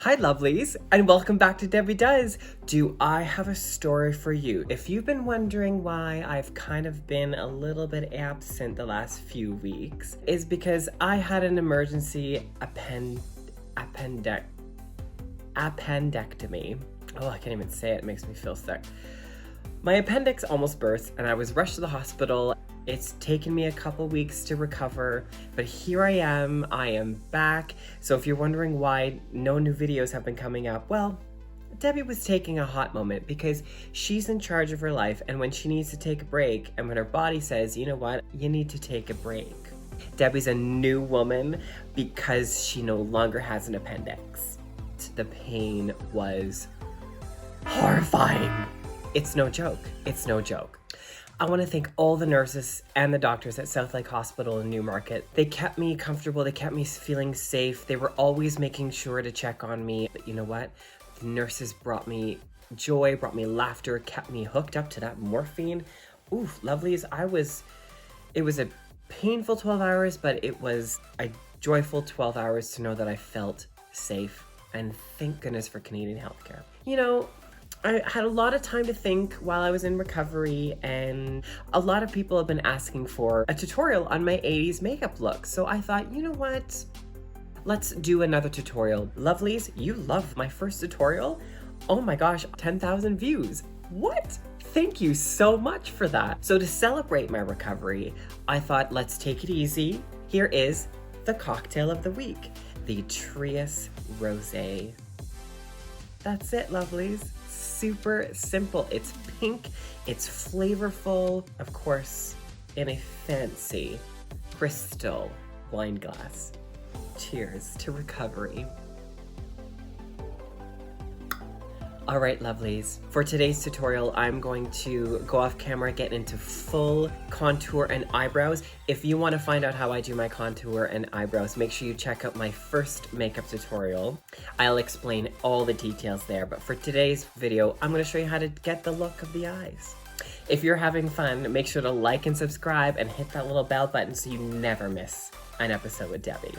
Hi lovelies, and welcome back to Debbie Does. Do I have a story for you? If you've been wondering why I've kind of been a little bit absent the last few weeks, is because I had an emergency appendectomy. Oh, I can't even say it makes me feel sick. My appendix almost burst and I was rushed to the hospital. It's taken me a couple weeks to recover, but here I am back. So if you're wondering why no new videos have been coming up, well, Debbie was taking a hot moment because she's in charge of her life, and when she needs to take a break and when her body says, you know what, you need to take a break. Debbie's a new woman because she no longer has an appendix. The pain was horrifying. It's no joke. It's no joke. I want to thank all the nurses and the doctors at South Lake Hospital in Newmarket. They kept me comfortable. They kept me feeling safe. They were always making sure to check on me. But you know what? The nurses brought me joy, brought me laughter, kept me hooked up to that morphine. Oof, lovelies. It was a painful 12 hours, but it was a joyful 12 hours to know that I felt safe. And thank goodness for Canadian healthcare. You know, I had a lot of time to think while I was in recovery, and a lot of people have been asking for a tutorial on my 80s makeup look. So I thought, you know what? Let's do another tutorial. Lovelies, you loved my first tutorial? Oh my gosh, 10,000 views. What? Thank you so much for that. So to celebrate my recovery, I thought, let's take it easy. Here is the cocktail of the week, the Trius Rose. That's it, lovelies. Super simple. It's pink, it's flavorful, of course, in a fancy crystal wine glass. Cheers to recovery. All right, lovelies. For today's tutorial, I'm going to go off camera, get into full contour and eyebrows. If you want to find out how I do my contour and eyebrows, make sure you check out my first makeup tutorial. I'll explain all the details there, but for today's video, I'm going to show you how to get the look of the eyes. If you're having fun, make sure to like and subscribe and hit that little bell button so you never miss an episode with Debbie.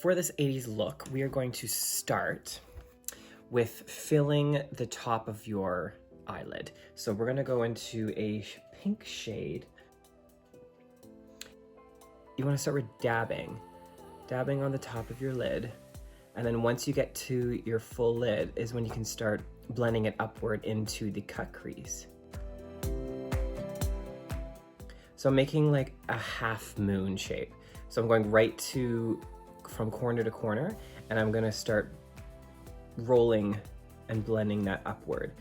For this 80s look, we are going to start with filling the top of your eyelid. So we're gonna go into a pink shade. You wanna start with dabbing on the top of your lid. And then once you get to your full lid is when you can start blending it upward into the cut crease. So I'm making like a half moon shape. So I'm going from corner to corner, and I'm gonna start rolling and blending that upward.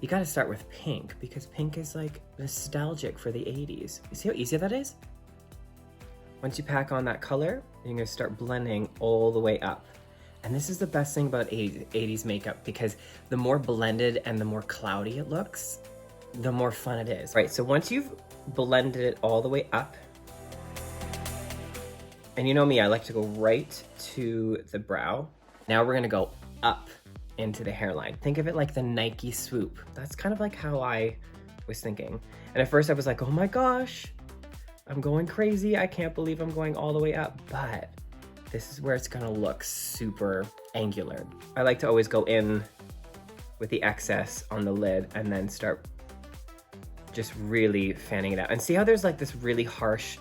You gotta start with pink because pink is like nostalgic for the 80s. You see how easy that is? Once you pack on that color, you're gonna start blending all the way up. And this is the best thing about 80s makeup, because the more blended and the more cloudy it looks, the more fun it is. Right, so once you've blended it all the way up, and you know me, I like to go right to the brow. Now we're gonna go up into the hairline. Think of it like the Nike swoop. That's kind of like how I was thinking. And at first I was like, oh my gosh, I'm going crazy. I can't believe I'm going all the way up. But this is where it's gonna look super angular. I like to always go in with the excess on the lid and then start just really fanning it out. And see how there's like this really harsh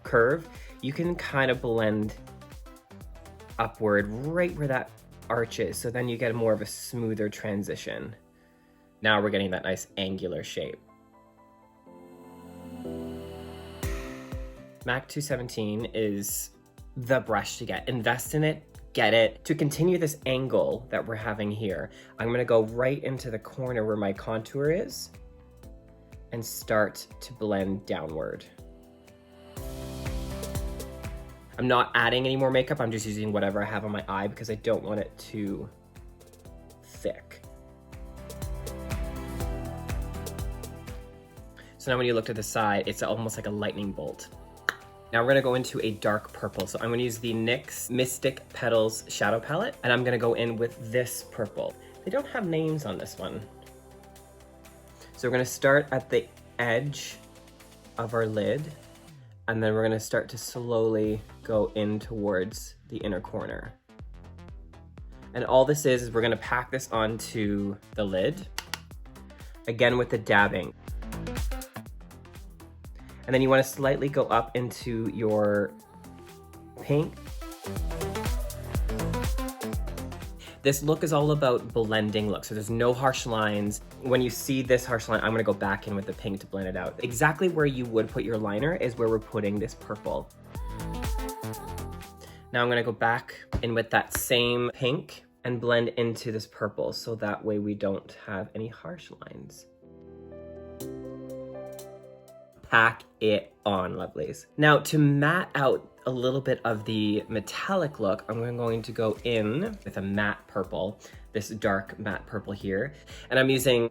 curve? You can kind of blend upward right where that arch is, so then you get more of a smoother transition. Now we're getting that nice angular shape. MAC 217 is the brush to get. Invest in it, get it. To continue this angle that we're having here, I'm gonna go right into the corner where my contour is and start to blend downward. I'm not adding any more makeup, I'm just using whatever I have on my eye because I don't want it too thick. So now when you look to the side, it's almost like a lightning bolt. Now we're gonna go into a dark purple. So I'm gonna use the NYX Mystic Petals Shadow Palette, and I'm gonna go in with this purple. They don't have names on this one. So we're gonna start at the edge of our lid, and then we're gonna start to slowly go in towards the inner corner. And all this is we're gonna pack this onto the lid, again with the dabbing. And then you wanna slightly go up into your pink. This look is all about blending look, so there's no harsh lines. When you see this harsh line, I'm gonna go back in with the pink to blend it out. Exactly where you would put your liner is where we're putting this purple. Now I'm gonna go back in with that same pink and blend into this purple, so that way we don't have any harsh lines. Pack it on, lovelies. Now to matte out a little bit of the metallic look, I'm going to go in with a matte purple, this dark matte purple here. And I'm using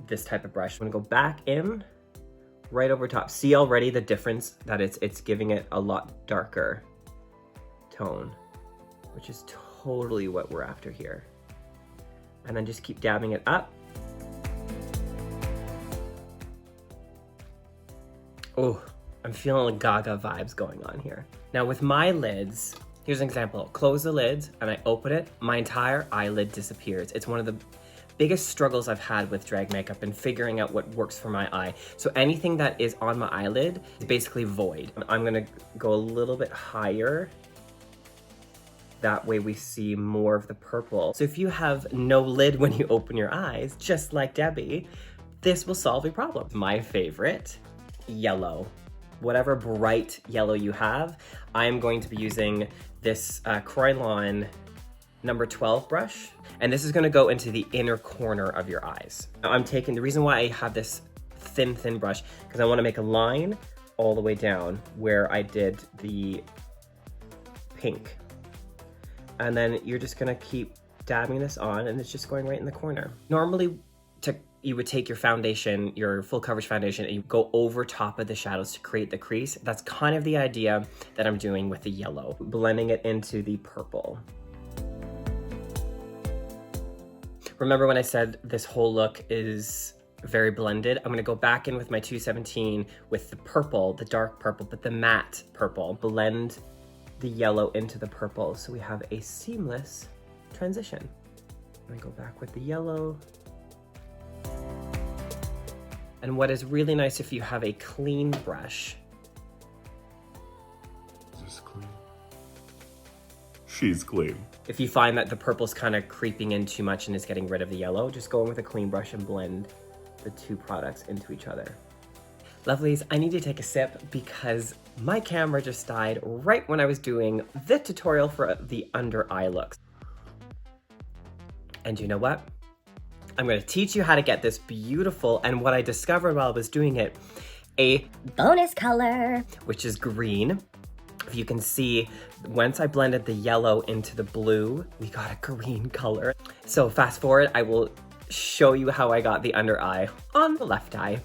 this type of brush. I'm gonna go back in, right over top. See already the difference that it's giving it a lot darker tone, which is totally what we're after here. And then just keep dabbing it up. Oh, I'm feeling Gaga vibes going on here. Now with my lids, here's an example. Close the lids and I open it, my entire eyelid disappears. It's one of the biggest struggles I've had with drag makeup and figuring out what works for my eye. So anything that is on my eyelid is basically void. I'm gonna go a little bit higher. That way we see more of the purple. So if you have no lid when you open your eyes, just like Debbie, this will solve your problem. My favorite, yellow. Whatever bright yellow you have, I'm going to be using this Croylon number 12 brush, and this is gonna go into the inner corner of your eyes. Now I'm taking, the reason why I have this thin brush, because I wanna make a line all the way down where I did the pink. And then you're just gonna keep dabbing this on, and it's just going right in the corner. Normally, you would take your foundation, your full coverage foundation, and you go over top of the shadows to create the crease. That's kind of the idea that I'm doing with the yellow, blending it into the purple. Remember when I said this whole look is very blended? I'm gonna go back in with my 217 with the purple, the dark purple, but the matte purple. Blend the yellow into the purple so we have a seamless transition. I'm gonna go back with the yellow. And what is really nice if you have a clean brush. Is this clean? She's clean. If you find that the purple's kind of creeping in too much and is getting rid of the yellow, just go in with a clean brush and blend the two products into each other. Lovelies, I need to take a sip because my camera just died right when I was doing the tutorial for the under eye looks. And you know what? I'm gonna teach you how to get this beautiful, and what I discovered while I was doing it, a bonus color, which is green. If you can see, once I blended the yellow into the blue, we got a green color. So fast forward, I will show you how I got the under eye on the left eye.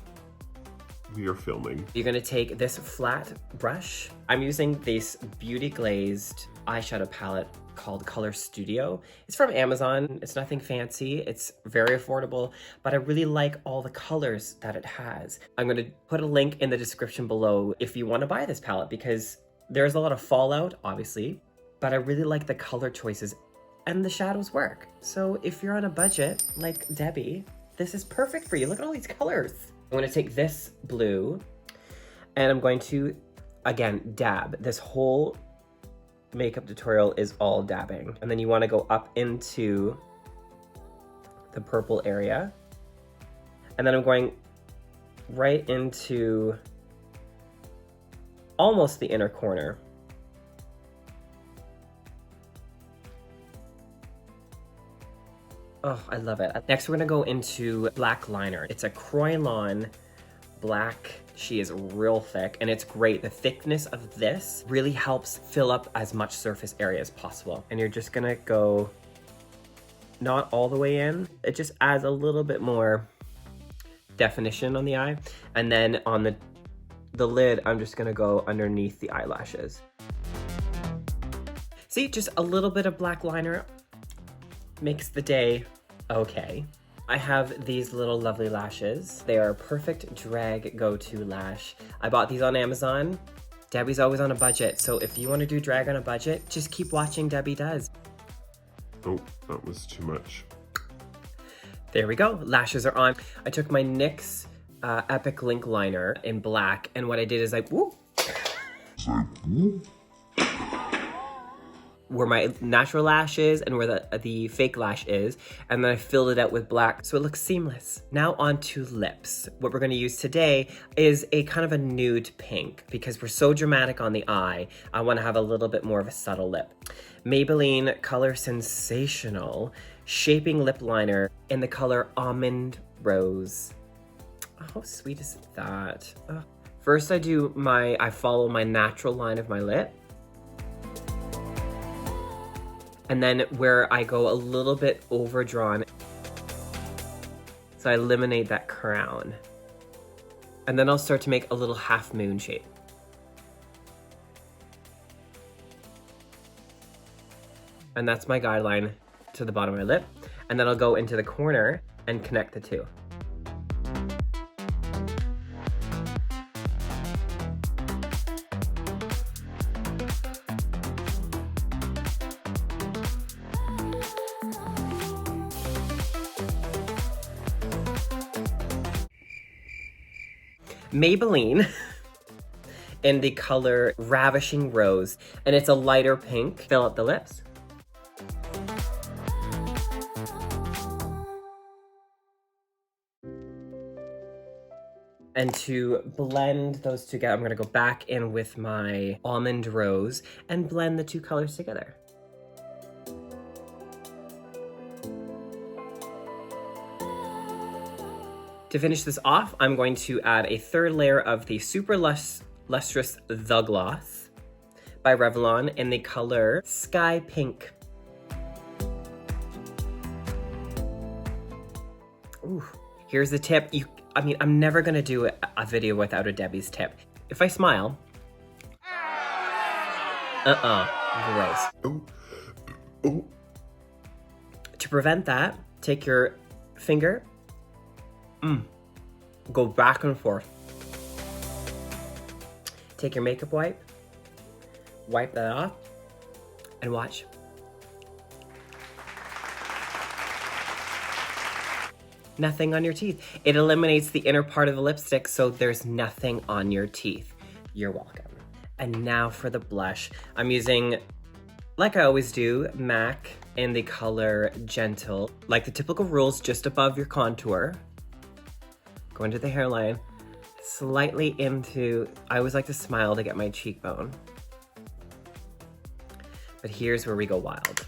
We are filming. You're gonna take this flat brush. I'm using this beauty glazed eyeshadow palette called Color Studio. It's from Amazon. It's nothing fancy. It's very affordable, but I really like all the colors that it has. I'm gonna put a link in the description below if you wanna buy this palette, because there's a lot of fallout, obviously, but I really like the color choices and the shadows work. So if you're on a budget like Debbie, this is perfect for you. Look at all these colors. I'm gonna take this blue and I'm going to, again, dab. This whole makeup tutorial is all dabbing. And then you wanna go up into the purple area. And then I'm going right into almost the inner corner. Oh, I love it. Next, we're gonna go into black liner. It's a Croylon black. She is real thick and it's great. The thickness of this really helps fill up as much surface area as possible. And you're just gonna go not all the way in. It just adds a little bit more definition on the eye. And then on the lid, I'm just gonna go underneath the eyelashes. See, just a little bit of black liner makes the day okay. I have these little lovely lashes. They are a perfect drag go-to lash. I bought these on Amazon. Debbie's always on a budget, so if you want to do drag on a budget, just keep watching Debbie Does. Oh, that was too much. There we go, lashes are on. I took my NYX Epic Link Liner in black, and what I did is I, where my natural lash is and where the fake lash is, and then I filled it out with black so it looks seamless. Now on to lips. What we're gonna use today is a kind of a nude pink because we're so dramatic on the eye. I wanna have a little bit more of a subtle lip. Maybelline Color Sensational Shaping Lip Liner in the color Almond Rose. Oh, how sweet is that? Oh. First I follow my natural line of my lip. And then where I go a little bit overdrawn, so I eliminate that crown. And then I'll start to make a little half moon shape. And that's my guideline to the bottom of my lip. And then I'll go into the corner and connect the two. Maybelline in the color Ravishing Rose, and it's a lighter pink. Fill up the lips. And to blend those together, I'm gonna go back in with my Almond Rose and blend the two colors together. To finish this off, I'm going to add a third layer of the Super Lustrous The Gloss by Revlon in the color Sky Pink. Ooh, here's the tip. I'm never gonna do a video without a Debbie's tip. If I smile, gross. Oh, oh. To prevent that, take your finger, go back and forth. Take your makeup wipe, wipe that off, and watch. Nothing on your teeth. It eliminates the inner part of the lipstick, so there's nothing on your teeth. You're welcome. And now for the blush. I'm using, like I always do, MAC in the color Gentle. Like the typical rules, just above your contour. Go into the hairline, slightly into, I always like to smile to get my cheekbone. But here's where we go wild.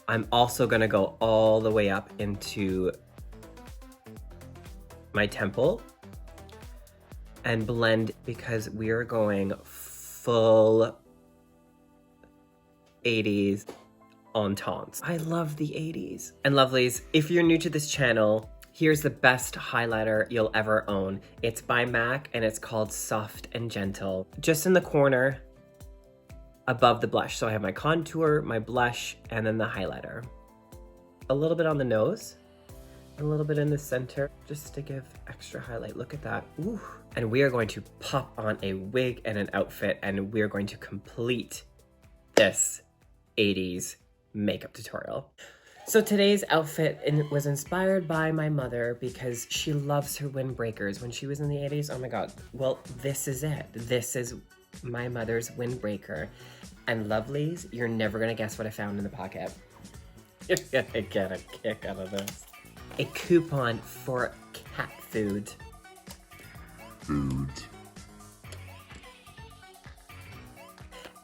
I'm also gonna go all the way up into my temple and blend because we are going full 80s entente. I love the 80s. And lovelies, if you're new to this channel, here's the best highlighter you'll ever own. It's by MAC and it's called Soft and Gentle. Just in the corner above the blush. So I have my contour, my blush, and then the highlighter. A little bit on the nose, a little bit in the center, just to give extra highlight. Look at that. Ooh. And we are going to pop on a wig and an outfit, and we are going to complete this 80s makeup tutorial. So today's outfit was inspired by my mother because she loves her windbreakers. When she was in the 80s, oh my God. Well, this is it. This is my mother's windbreaker. And lovelies, you're never gonna guess what I found in the pocket. You're gonna get a kick out of this. A coupon for cat food.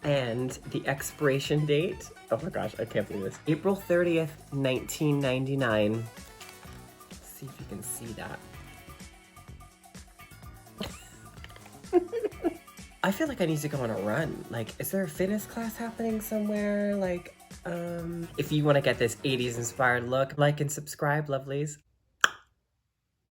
And the expiration date, oh my gosh, I can't believe this. April 30th, 1999. Let's see if you can see that. I feel like I need to go on a run. Like, is there a fitness class happening somewhere? Like, if you want to get this 80s inspired look, like and subscribe, lovelies.